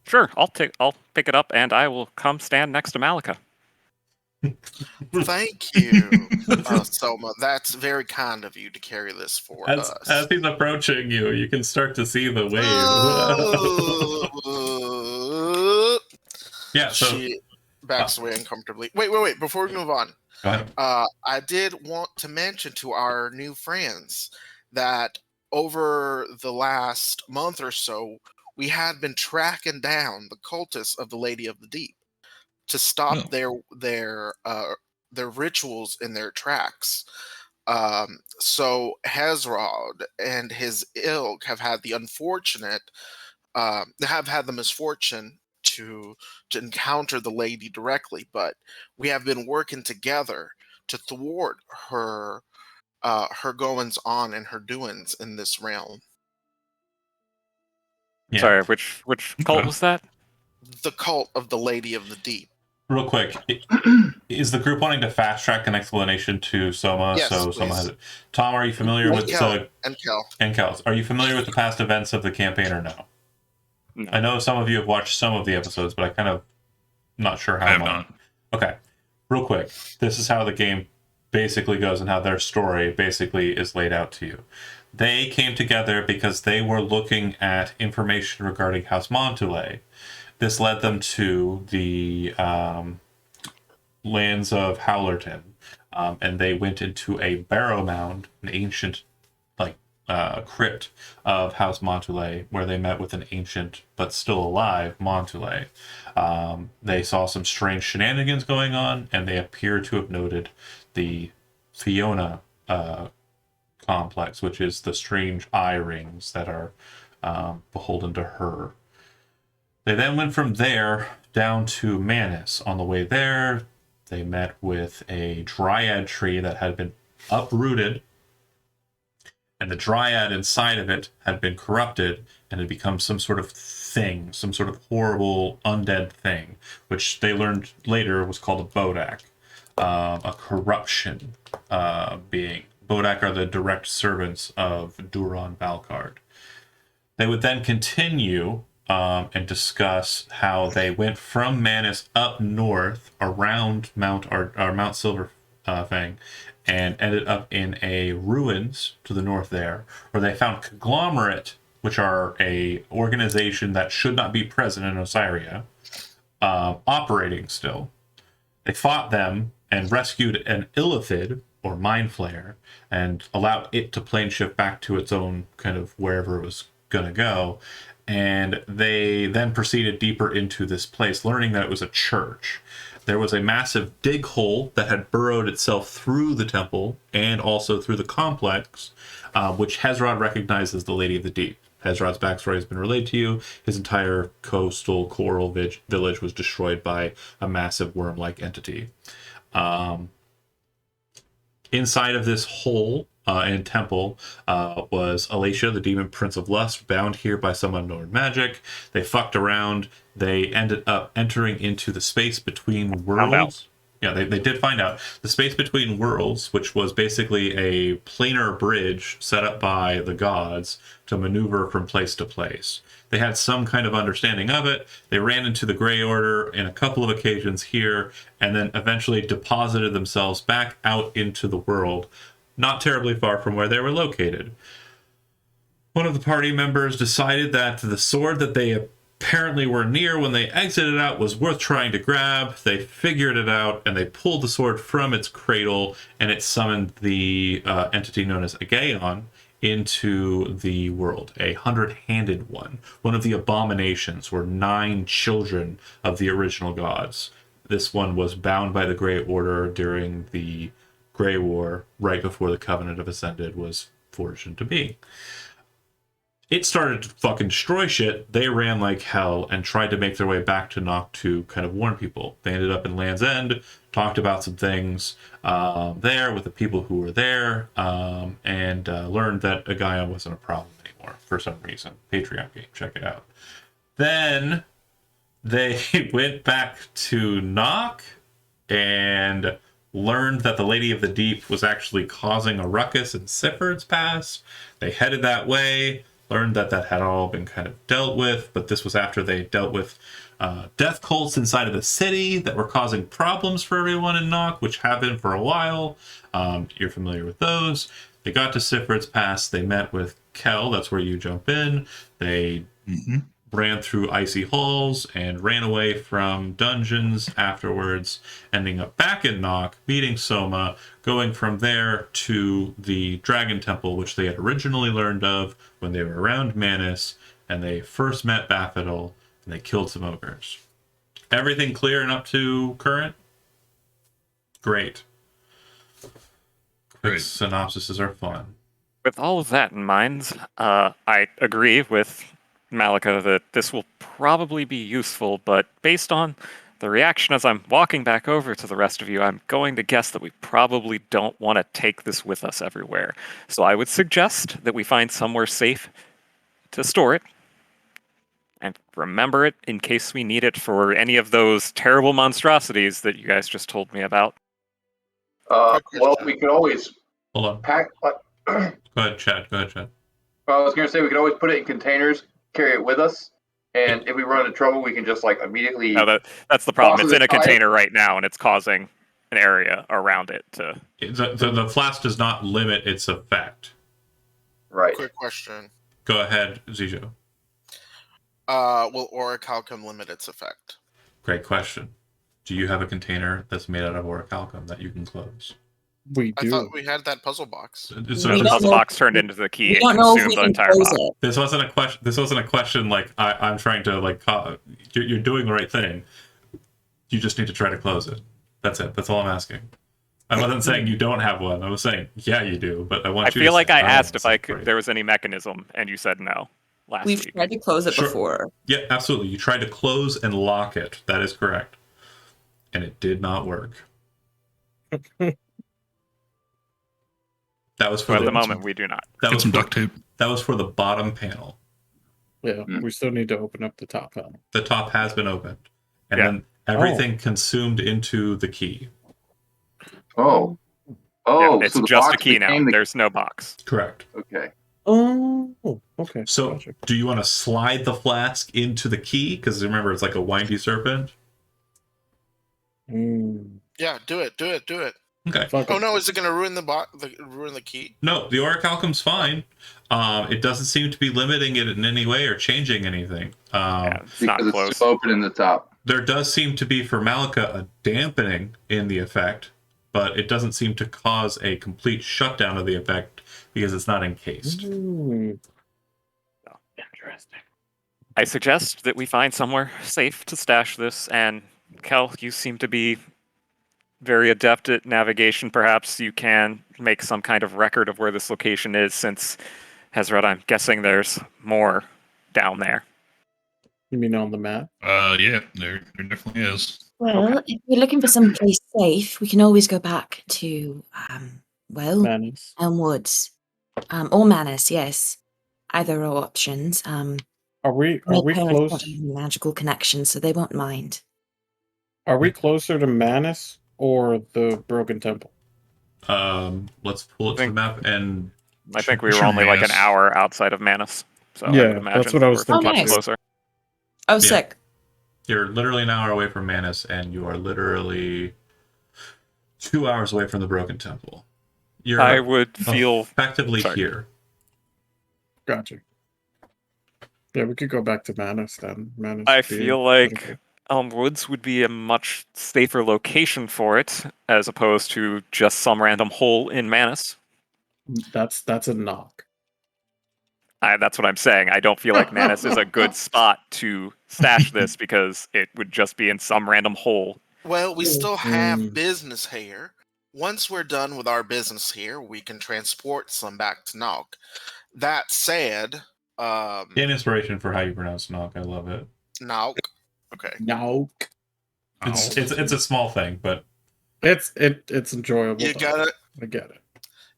Speaker 2: Sure. I'll pick it up and I will come stand next to Malika.
Speaker 5: Thank you, Soma. That's very kind of you to carry this for us.
Speaker 1: As he's approaching you, you can start to see the wave. Yeah, so
Speaker 5: She backs away uncomfortably. Wait. Before we move on,
Speaker 1: go ahead.
Speaker 5: I did want to mention to our new friends that over the last month or so, we had been tracking down the cultists of the Lady of the Deep to stop
Speaker 7: Oh.
Speaker 5: their rituals in their tracks. So Hezrod and his ilk have had the misfortune to encounter the lady directly, but we have been working together to thwart her goings on and her doings in this realm.
Speaker 1: Yeah.
Speaker 2: Sorry, which cult
Speaker 7: Okay.
Speaker 2: was that?
Speaker 5: The cult of the Lady of the Deep.
Speaker 1: Real quick, is the group wanting to fast track an explanation to Soma?
Speaker 5: Yes,
Speaker 1: So Soma
Speaker 5: please.
Speaker 1: has it. Tom, are you familiar
Speaker 5: And
Speaker 1: with
Speaker 5: Kel. And Kel.
Speaker 1: and Kels? Are you familiar with the past events of the campaign or no?
Speaker 2: No.
Speaker 1: I know some of you have watched some of the episodes, but I kind of not sure how
Speaker 7: I have
Speaker 1: much.
Speaker 7: not.
Speaker 1: Okay, real quick. This is how the game basically goes and how their story basically is laid out to you. They came together because they were looking at information regarding House Montule. This led them to the lands of Howlerton, and they went into a barrow mound, an ancient crypt of House Montule, where they met with an ancient but still alive Montule. They saw some strange shenanigans going on, and they appear to have noted the Fiona complex, which is the strange eye rings that are beholden to her. They then went from there down to Manus. On the way there, they met with a dryad tree that had been uprooted, and the dryad inside of it had been corrupted and had become some sort of thing, some sort of horrible undead thing, which they learned later was called a Bodak, a corruption being. Bodak are the direct servants of Duron Valkard. They would then continue and discuss how they went from Manus up north around Mount Silverfang and ended up in a ruins to the north there, where they found Conglomerate, which are a organization that should not be present in Osiria, operating still. They fought them and rescued an Illithid, or Mind Flayer, and allowed it to plane shift back to its own kind of wherever it was going to go. And they then proceeded deeper into this place, learning that it was a church. There was a massive dig hole that had burrowed itself through the temple and also through the complex, which Hezrod recognized as the Lady of the Deep. Hezrod's backstory has been relayed to you. His entire coastal coral village was destroyed by a massive worm-like entity. Inside of this hole and temple was Alacia, the demon prince of lust, bound here by some unknown magic. They fucked around. They ended up entering into the space between worlds. Yeah, they did find out. The space between worlds, which was basically a planar bridge set up by the gods to maneuver from place to place. They had some kind of understanding of it. They ran into the Grey Order in a couple of occasions here, and then eventually deposited themselves back out into the world, not terribly far from where they were located. One of the party members decided that the sword that they apparently were near when they exited out was worth trying to grab. They figured it out, and they pulled the sword from its cradle, and it summoned the entity known as Agaeon into the world, a 100-handed one of the abominations, were 9 children of the original gods. This one was bound by the Grey Order during the Grey War, right before the Covenant of Ascended was forged into being. It started to fucking destroy shit. They ran like hell and tried to make their way back to Noct to kind of warn people. They ended up in Land's End, talked about some things there with the people who were there, and learned that Agaeon wasn't a problem anymore for some reason. Patreon game, check it out. Then they went back to Noct and learned that the Lady of the Deep was actually causing a ruckus in Sifford's Pass. They headed that way. Learned that had all been kind of dealt with, but this was after they dealt with death cults inside of the city that were causing problems for everyone in Noct, which have been for a while. You're familiar with those. They got to Sifford's Pass. They met with Kel. That's where you jump in. They ran through icy halls and ran away from dungeons afterwards, ending up back in Nock, meeting Soma, going from there to the Dragon Temple, which they had originally learned of when they were around Manus, and they first met Bafidal, and they killed some ogres. Everything clear and up to current? Great. Quick
Speaker 7: Great.
Speaker 1: synopsises are fun.
Speaker 2: With all of that in mind, I agree with Malika that this will probably be useful, but based on the reaction as I'm walking back over to the rest of you, I'm going to guess that we probably don't want to take this with us everywhere. So I would suggest that we find somewhere safe to store it and remember it in case we need it for any of those terrible monstrosities that you guys just told me about.
Speaker 6: Well, we could always
Speaker 1: Hold on.
Speaker 6: pack.
Speaker 1: Go ahead, Chad. Go ahead, Chad.
Speaker 6: I was going to say we could always put it in containers, carry it with us, and if we run into trouble, we can just like immediately.
Speaker 2: No, that's the problem.
Speaker 6: Toss
Speaker 2: It's
Speaker 6: it
Speaker 2: in a
Speaker 6: aside.
Speaker 2: container right now, and it's causing an area around it to.
Speaker 1: The flask does not limit its effect.
Speaker 6: Right.
Speaker 5: Quick question.
Speaker 1: Go ahead, Zijo.
Speaker 5: Will orichalcum limit its effect?
Speaker 1: Great question. Do you have a container that's made out of orichalcum that you can close?
Speaker 4: We
Speaker 5: I
Speaker 4: do.
Speaker 5: thought we had that puzzle box.
Speaker 1: So
Speaker 3: We
Speaker 2: The
Speaker 3: don't
Speaker 1: this,
Speaker 3: know-
Speaker 2: box turned into the key
Speaker 3: We
Speaker 2: and
Speaker 3: don't know if
Speaker 2: consumed
Speaker 3: we
Speaker 2: the
Speaker 3: can
Speaker 2: entire
Speaker 3: close
Speaker 2: box.
Speaker 3: it.
Speaker 1: this wasn't a question. This wasn't a question like I'm trying to like. You're doing the right thing. You just need to try to close it. That's it. That's all I'm asking. I wasn't saying you don't have one. I was saying yeah, you do. But I want
Speaker 2: I
Speaker 1: you.
Speaker 2: feel
Speaker 1: to
Speaker 2: like
Speaker 1: say,
Speaker 2: I
Speaker 1: don't
Speaker 2: asked if
Speaker 1: say
Speaker 2: I could.
Speaker 1: great.
Speaker 2: There was any mechanism, and you said no last
Speaker 3: We've
Speaker 2: week.
Speaker 3: tried to close it
Speaker 1: Sure.
Speaker 3: before.
Speaker 1: Yeah, absolutely. You tried to close and lock it. That is correct. And it did not work. That was
Speaker 2: So
Speaker 1: for
Speaker 2: at
Speaker 1: the
Speaker 2: the moment, we do not.
Speaker 1: that
Speaker 7: Get
Speaker 1: was
Speaker 7: some
Speaker 1: for,
Speaker 7: duct tape.
Speaker 1: that was for the bottom panel.
Speaker 4: Yeah,
Speaker 6: Mm.
Speaker 4: we still need to open up the top panel.
Speaker 1: The top has been opened, and
Speaker 2: Yeah.
Speaker 1: then everything consumed into the key.
Speaker 6: Oh.
Speaker 2: Yeah,
Speaker 6: Oh,
Speaker 2: it's
Speaker 6: so the
Speaker 2: just a
Speaker 6: box
Speaker 2: key now.
Speaker 6: became the.
Speaker 2: There's no box.
Speaker 1: Correct.
Speaker 6: Okay.
Speaker 4: Oh, okay.
Speaker 1: So,
Speaker 4: Gotcha.
Speaker 1: do you want to slide the flask into the key? Because remember, it's like a windy serpent.
Speaker 5: Yeah, do it.
Speaker 1: Okay.
Speaker 4: Fuck
Speaker 5: Oh
Speaker 4: it.
Speaker 5: no, is it gonna ruin ruin the key?
Speaker 1: No, the orichalcum's fine. It doesn't seem to be limiting it in any way or changing anything.
Speaker 2: Yeah, it's not
Speaker 6: Because it's
Speaker 2: close.
Speaker 6: still open in the top.
Speaker 1: There does seem to be for Malika a dampening in the effect, but it doesn't seem to cause a complete shutdown of the effect because it's not encased.
Speaker 4: Mm.
Speaker 2: Interesting. I suggest that we find somewhere safe to stash this, and Kel, you seem to be very adept at navigation. Perhaps you can make some kind of record of where this location is, since Hezred, I'm guessing there's more down there.
Speaker 4: You mean on the map?
Speaker 7: Yeah, there definitely is.
Speaker 3: Well, if we're looking for some place safe, we can always go back to,
Speaker 4: Manus.
Speaker 3: Elm Woods. Or Manus, yes. Either are options.
Speaker 4: Are we
Speaker 3: My parents
Speaker 4: close?
Speaker 3: don't have any magical connections, so they won't mind.
Speaker 4: Are we closer to Manus or the Broken Temple?
Speaker 1: Let's pull it to the map and
Speaker 2: I think we were
Speaker 7: Sure,
Speaker 2: only like an
Speaker 7: yes.
Speaker 2: hour outside of Manus. So I
Speaker 4: Yeah,
Speaker 2: would imagine
Speaker 4: that's what I was
Speaker 2: we're
Speaker 3: thinking
Speaker 2: much
Speaker 3: too.
Speaker 2: closer.
Speaker 3: Oh,
Speaker 1: Yeah.
Speaker 3: sick.
Speaker 1: you're literally an hour away from Manus, and you are literally 2 hours away from the Broken Temple. You're
Speaker 2: I would feel
Speaker 1: effectively
Speaker 2: sorry.
Speaker 1: here.
Speaker 4: Gotcha. Yeah, we could go back to Manus then. Manus
Speaker 2: I
Speaker 4: would be
Speaker 2: feel
Speaker 4: better.
Speaker 2: like Elm Woods would be a much safer location for it, as opposed to just some random hole in Manus.
Speaker 4: That's a knock.
Speaker 2: That's what I'm saying. I don't feel like Manus is a good spot to stash this because it would just be in some random hole.
Speaker 5: Well, we still have
Speaker 4: Mm.
Speaker 5: business here. Once we're done with our business here, we can transport some back to Nog. That said,
Speaker 1: An inspiration for how you pronounce knock. I love it.
Speaker 5: Nog. Okay.
Speaker 4: No.
Speaker 1: It's a small thing, but
Speaker 4: It's enjoyable.
Speaker 5: You
Speaker 4: though.
Speaker 5: gotta,
Speaker 4: I get it.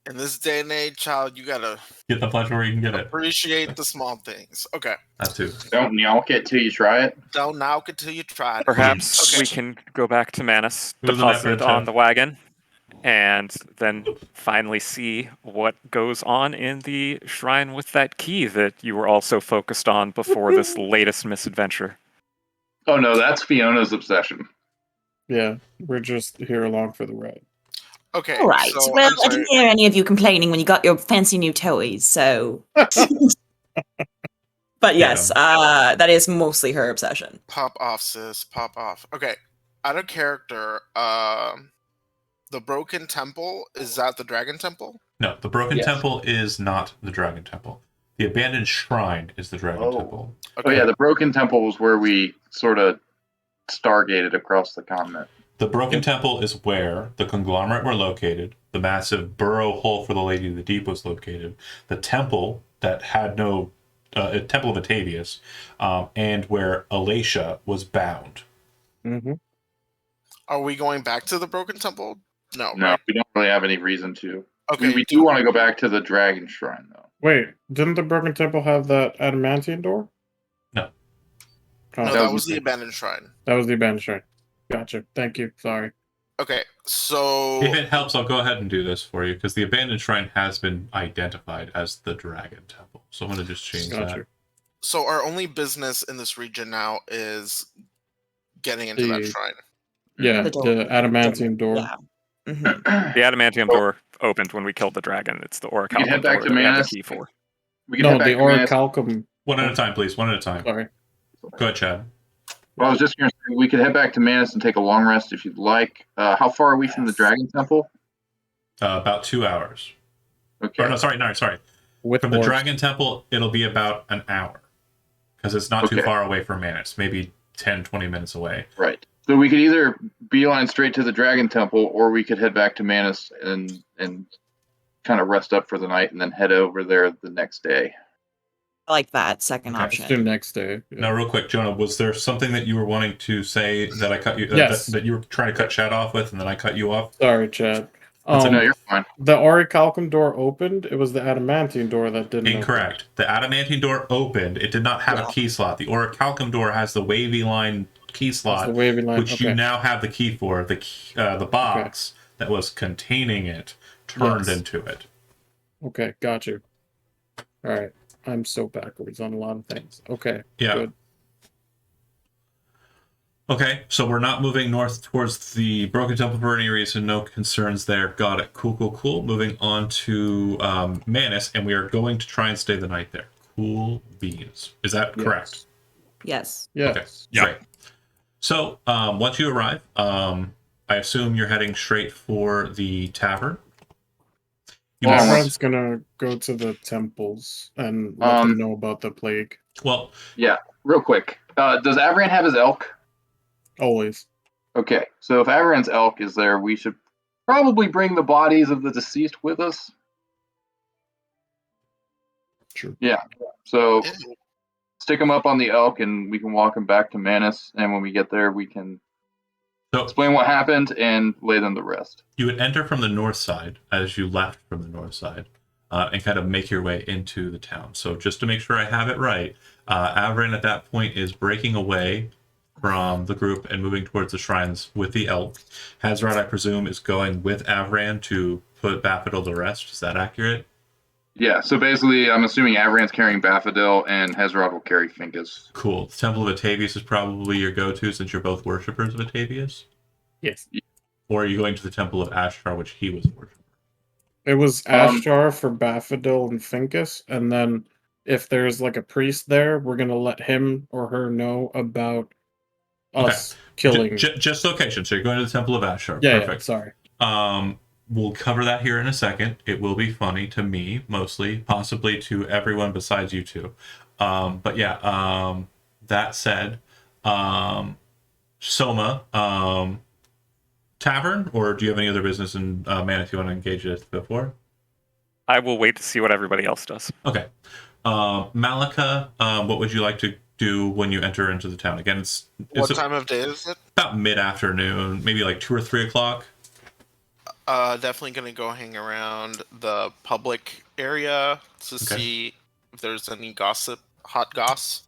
Speaker 5: in this day and age, child, you gotta
Speaker 1: get the pleasure where you can get it.
Speaker 5: appreciate the small things. Okay.
Speaker 1: That too.
Speaker 6: Don't nyalk it till you try it.
Speaker 5: Don't knock it till you try it.
Speaker 2: Perhaps
Speaker 5: Okay.
Speaker 2: we can go back to Manus,
Speaker 1: Who's the map
Speaker 2: deposit it
Speaker 1: gonna
Speaker 2: on
Speaker 1: tell?
Speaker 2: the wagon, and then finally see what goes on in the shrine with that key that you were also focused on before this latest misadventure.
Speaker 6: Oh no, that's Fiona's obsession.
Speaker 4: Yeah, we're just here along for the ride.
Speaker 5: Okay.
Speaker 3: All right.
Speaker 5: So,
Speaker 3: well,
Speaker 5: I'm
Speaker 3: I
Speaker 5: sorry.
Speaker 3: didn't hear any of you complaining when you got your fancy new toys, so. But But yes,
Speaker 1: Yeah.
Speaker 3: that is mostly her obsession.
Speaker 5: Pop off, sis. Pop off. Okay. Out of character, the Broken Temple, is that the Dragon Temple?
Speaker 1: No, the Broken
Speaker 6: Yes.
Speaker 1: Temple is not the Dragon Temple. The Abandoned Shrine is the Dragon Temple.
Speaker 6: Oh
Speaker 5: Okay.
Speaker 6: yeah, the Broken Temple was where we sort of stargated across the continent.
Speaker 1: The Broken Temple is where the conglomerate were located, the massive burrow hole for the Lady of the Deep was located, the temple that had no Temple of Atavius, and where Alacia was bound.
Speaker 4: Mm-hmm.
Speaker 5: Are we going back to the Broken Temple? No.
Speaker 6: No,
Speaker 5: Right?
Speaker 6: we don't really have any reason to.
Speaker 5: Okay.
Speaker 6: We do want to go back to the Dragon Shrine, though.
Speaker 4: Wait, didn't the Broken Temple have that adamantine door?
Speaker 1: No.
Speaker 4: Oh,
Speaker 5: No,
Speaker 6: that
Speaker 5: that
Speaker 6: was
Speaker 5: was the
Speaker 6: the-
Speaker 5: Abandoned Shrine.
Speaker 4: that was the abandoned shrine. Gotcha. Thank you. Sorry.
Speaker 5: Okay. So
Speaker 1: If it helps, I'll go ahead and do this for you, because the Abandoned Shrine has been identified as the Dragon Temple. So I'm going to just change
Speaker 4: Gotcha.
Speaker 1: that.
Speaker 5: So our only business in this region now is getting into that
Speaker 4: The-
Speaker 5: shrine.
Speaker 4: Yeah,
Speaker 3: The door.
Speaker 4: the adamantine door.
Speaker 3: Yeah. Mhm.
Speaker 2: The adamantium door opened when we killed the dragon. It's the
Speaker 6: We can
Speaker 2: orichalcum
Speaker 6: head back
Speaker 2: door
Speaker 6: to
Speaker 2: that we have the
Speaker 6: Manus.
Speaker 2: key for.
Speaker 6: We can
Speaker 4: No,
Speaker 6: head back
Speaker 4: the
Speaker 6: to Manus.
Speaker 4: orichalcum.
Speaker 1: One at a time, please. One at a time.
Speaker 4: Sorry.
Speaker 1: Go ahead, Chad.
Speaker 6: Well, I was just going to say we could head back to Manus and take a long rest if you'd like. How far are we from the
Speaker 3: Yes.
Speaker 6: Dragon Temple?
Speaker 1: About 2 hours.
Speaker 6: Okay.
Speaker 1: Or no, sorry.
Speaker 4: With
Speaker 1: From the
Speaker 4: orbs.
Speaker 1: Dragon Temple, it'll be about an hour. Because it's not too
Speaker 6: Okay.
Speaker 1: far away from Manus. Maybe 10, 20 minutes away.
Speaker 6: Right. So we could either beeline straight to the Dragon Temple, or we could head back to Manus and kind of rest up for the night and then head over there the next day.
Speaker 3: I like that second
Speaker 1: Okay.
Speaker 4: Let's do
Speaker 3: option.
Speaker 4: next day. Yeah.
Speaker 1: Now, real quick, Jonah, was there something that you were wanting to say that I cut you?
Speaker 4: Yes.
Speaker 1: That you were trying to cut Chad off with, and then I cut you off?
Speaker 4: Sorry, Chad.
Speaker 6: No, you're fine.
Speaker 4: The orichalcum door opened. It was the adamantine door that didn't. open.
Speaker 1: Incorrect. The adamantine door opened. It did not have
Speaker 3: Yeah.
Speaker 1: a key slot. The orichalcum door has the wavy line key
Speaker 4: That's
Speaker 1: slot,
Speaker 4: the wavy line.
Speaker 1: which
Speaker 4: Okay.
Speaker 1: you now have the key for. The box that was containing it turned
Speaker 4: Yes.
Speaker 1: into it.
Speaker 4: Okay, got you. All right. I'm so backwards on a lot of things. Okay.
Speaker 1: Yeah.
Speaker 4: Good.
Speaker 1: Okay, so we're not moving north towards the Broken Temple for any reason. No concerns there. Got it. Cool. Moving on to Manus, and we are going to try and stay the night there. Cool beans. Is that correct?
Speaker 3: Yes.
Speaker 4: Yes.
Speaker 1: Okay.
Speaker 7: Yeah.
Speaker 1: Great. So once you arrive, I assume you're heading straight for the tavern. You
Speaker 4: My
Speaker 1: must-
Speaker 4: friend's gonna go to the temples and let them know about the plague.
Speaker 1: well,
Speaker 6: Real quick. Does Avran have his elk?
Speaker 4: Always.
Speaker 6: Okay, so if Avran's elk is there, we should probably bring the bodies of the deceased with us.
Speaker 4: True.
Speaker 6: Yeah. So stick them up on the elk, and we can walk them back to Manus. And when we get there, we can
Speaker 1: so
Speaker 6: explain what happened and lay them to rest.
Speaker 1: you would enter from the north side as you left from the north side, and kind of make your way into the town. So just to make sure I have it right, Avran at that point is breaking away from the group and moving towards the shrines with the elk. Hazrat, I presume, is going with Avran to put Bafadil to rest. Is that accurate?
Speaker 6: Yeah. So basically, I'm assuming Avran's carrying Bafadil, and Hezrod will carry Finkus.
Speaker 1: Cool. The Temple of Atavius is probably your go-to since you're both worshippers of Atavius.
Speaker 4: Yes.
Speaker 1: Or are you going to the Temple of Ashtar, which he was a worshiper?
Speaker 4: It was Ashtar for Bafadil and Finkus, and then if there's like a priest there, we're gonna let him or her know about us killing.
Speaker 1: Just location. So you're going to the Temple of Ashtar.
Speaker 4: yeah,
Speaker 1: Perfect.
Speaker 4: sorry.
Speaker 1: We'll cover that here in a second. It will be funny to me, mostly, possibly to everyone besides you two. But yeah, that said, Soma, tavern, or do you have any other business in Manus you want to engage it before?
Speaker 2: I will wait to see what everybody else does.
Speaker 1: Okay. Malika, what would you like to do when you enter into the town? Again, it's
Speaker 5: What time of day is it?
Speaker 1: about mid-afternoon, maybe like 2 or 3 o'clock.
Speaker 5: Definitely gonna go hang around the public area to
Speaker 1: Okay.
Speaker 5: see if there's any gossip, hot goss.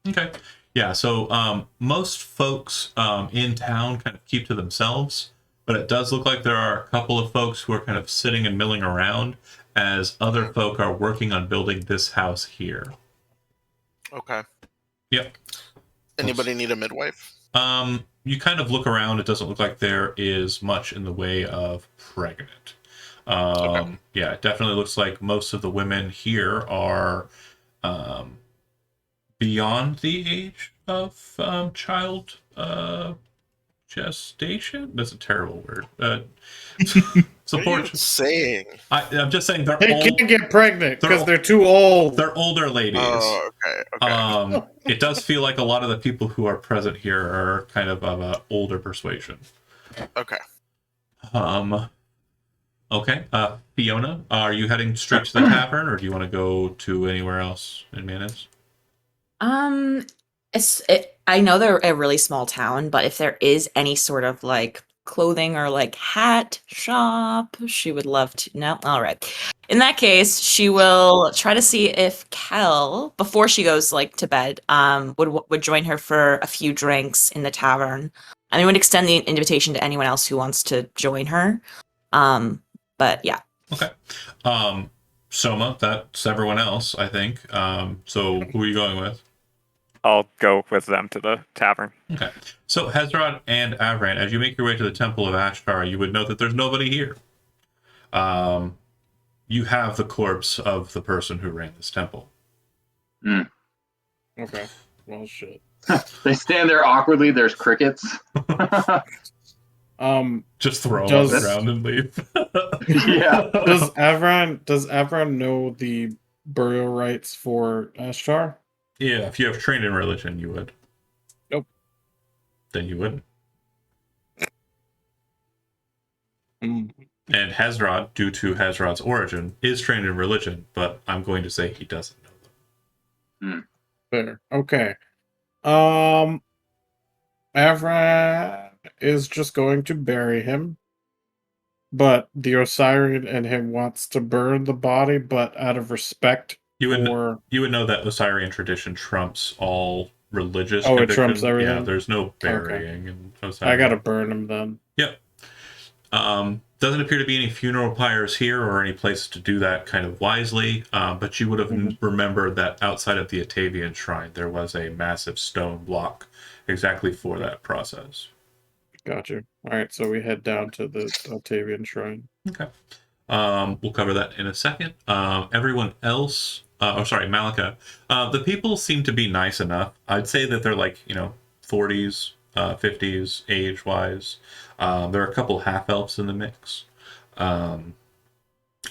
Speaker 1: Okay. Yeah, so most folks in town kind of keep to themselves, but it does look like there are a couple of folks who are kind of sitting and milling around as other folk are working on building this house here.
Speaker 5: Okay.
Speaker 1: Yep.
Speaker 5: Anybody need a midwife?
Speaker 1: You kind of look around. It doesn't look like there is much in the way of pregnant.
Speaker 5: Okay.
Speaker 1: Yeah, it definitely looks like most of the women here are beyond the age of child gestation. That's a terrible word.
Speaker 5: What are
Speaker 1: Support.
Speaker 5: you saying?
Speaker 1: I'm just saying they're
Speaker 4: They
Speaker 1: old.
Speaker 4: can't get pregnant
Speaker 1: They're
Speaker 4: because
Speaker 1: ol-
Speaker 4: they're too old.
Speaker 1: They're older ladies.
Speaker 5: Oh, okay.
Speaker 1: It does feel like a lot of the people who are present here are kind of a older persuasion.
Speaker 5: Okay.
Speaker 1: Okay. Fiona, are you heading straight to the tavern, or do you want to go to anywhere else in Manus?
Speaker 3: I know they're a really small town, but if there is any sort of like clothing or like hat shop, she would love to. No, all right. In that case, she will try to see if Kel, before she goes like to bed, would join her for a few drinks in the tavern, and would extend the invitation to anyone else who wants to join her. But yeah.
Speaker 1: Okay. Soma, that's everyone else, I think. So who are you going with?
Speaker 2: I'll go with them to the tavern.
Speaker 1: Okay. So Hezrod and Avran, as you make your way to the Temple of Ashtar, you would note that there's nobody here. You have the corpse of the person who ran this temple.
Speaker 4: Okay. Well, shit.
Speaker 6: They stand there awkwardly. There's crickets.
Speaker 1: Just throw them on
Speaker 4: Does-
Speaker 1: the ground and leave.
Speaker 6: Yeah.
Speaker 4: Does Avron know the burial rites for Ashtar?
Speaker 1: Yeah, if you have trained in religion, you would.
Speaker 4: Nope.
Speaker 1: Then you wouldn't.
Speaker 4: Mm.
Speaker 1: And Hezrod, due to Hezrod's origin, is trained in religion, but I'm going to say he doesn't know them.
Speaker 4: Fair. Okay. Avran is just going to bury him, but the Osirian and him wants to burn the body, but out of respect
Speaker 1: You would
Speaker 4: for.
Speaker 1: you would know that Osirian tradition trumps all religious.
Speaker 4: Oh, it
Speaker 1: conviction.
Speaker 4: trumps everything?
Speaker 1: Yeah, there's no burying in Osirian.
Speaker 4: I gotta burn him then.
Speaker 1: Yep. Doesn't appear to be any funeral pyres here or any place to do that kind of wisely, but you would have remembered that outside of the Atavian shrine, there was a massive stone block exactly for that process.
Speaker 4: Gotcha. All right, so we head down to the Octavian shrine.
Speaker 1: Okay. We'll cover that in a second. Everyone else, Malika, the people seem to be nice enough. I'd say that they're like, 40s, 50s age-wise. There are a couple half-elves in the mix. But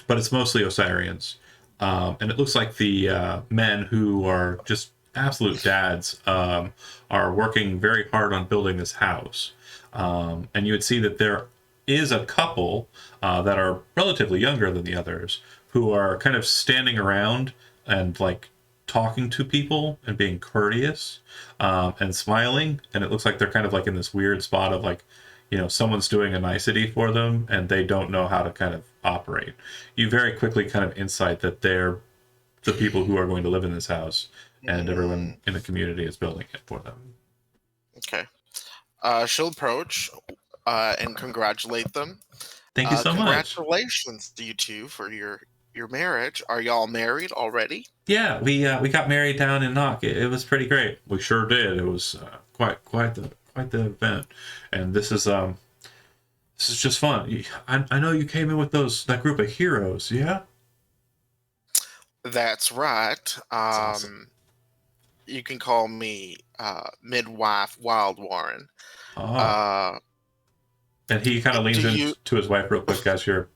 Speaker 1: it's mostly Osirians. And it looks like the men who are just absolute dads are working very hard on building this house. And you would see that there is a couple that are relatively younger than the others who are kind of standing around and like talking to people and being courteous and smiling. And it looks like they're kind of like in this weird spot of like, someone's doing a nicety for them and they don't know how to kind of operate. You very quickly kind of insight that they're the people who are going to live in this house and everyone in the community is building it for them.
Speaker 5: Okay. She'll approach and congratulate them.
Speaker 1: Thank you so much.
Speaker 5: Congratulations to you two for your marriage. Are y'all married already?
Speaker 1: Yeah, we got married down in Knock. It was pretty great. We sure did. It was quite the event, and this is just fun. I know you came in with that group of heroes, yeah.
Speaker 5: That's right.
Speaker 1: awesome.
Speaker 5: You can call me Midwife Wild Warren.
Speaker 1: And he kind of leans into his wife real quick as you're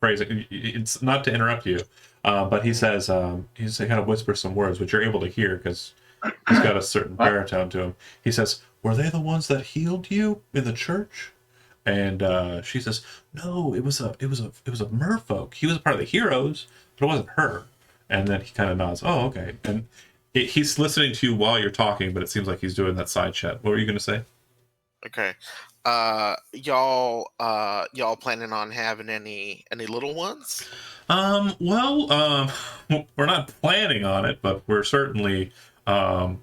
Speaker 1: phrasing. It's not to interrupt you, but he says he kind of whispers some words, which you're able to hear because he's got a certain baritone to him. He says, "Were they the ones that healed you in the church?" And she says, "No, it was a merfolk. He was a part of the heroes, but it wasn't her." And then he kind of nods. "Oh, okay." And he's listening to you while you're talking, but it seems like he's doing that side chat. What were you going to say?
Speaker 5: Okay. Y'all planning on having any little ones?
Speaker 1: Well, we're not planning on it, but we're certainly and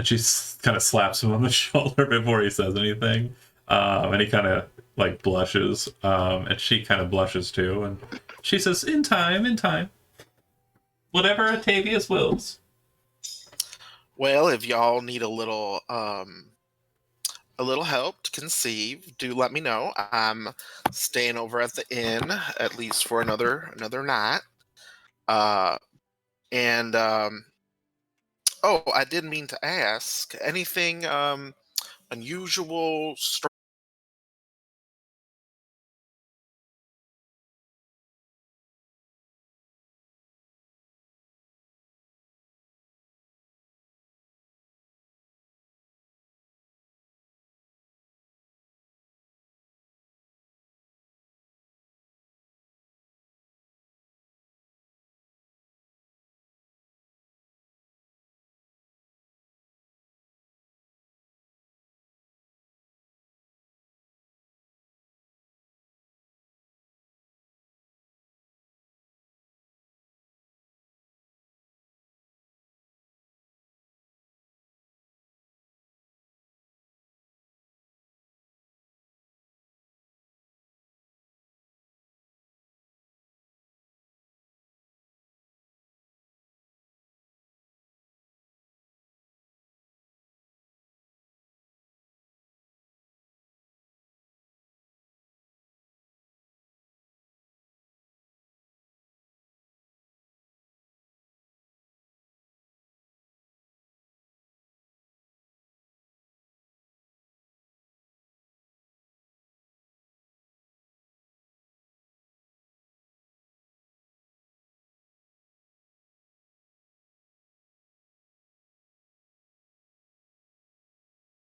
Speaker 1: she kind of slaps him on the shoulder before he says anything. And he kind of like blushes, and she kind of blushes too, and she says, in time. Whatever Atavius wills."
Speaker 5: Well, if y'all need a little help to conceive, do let me know. I'm staying over at the inn at least for another night. And Oh, I didn't mean to ask anything unusual,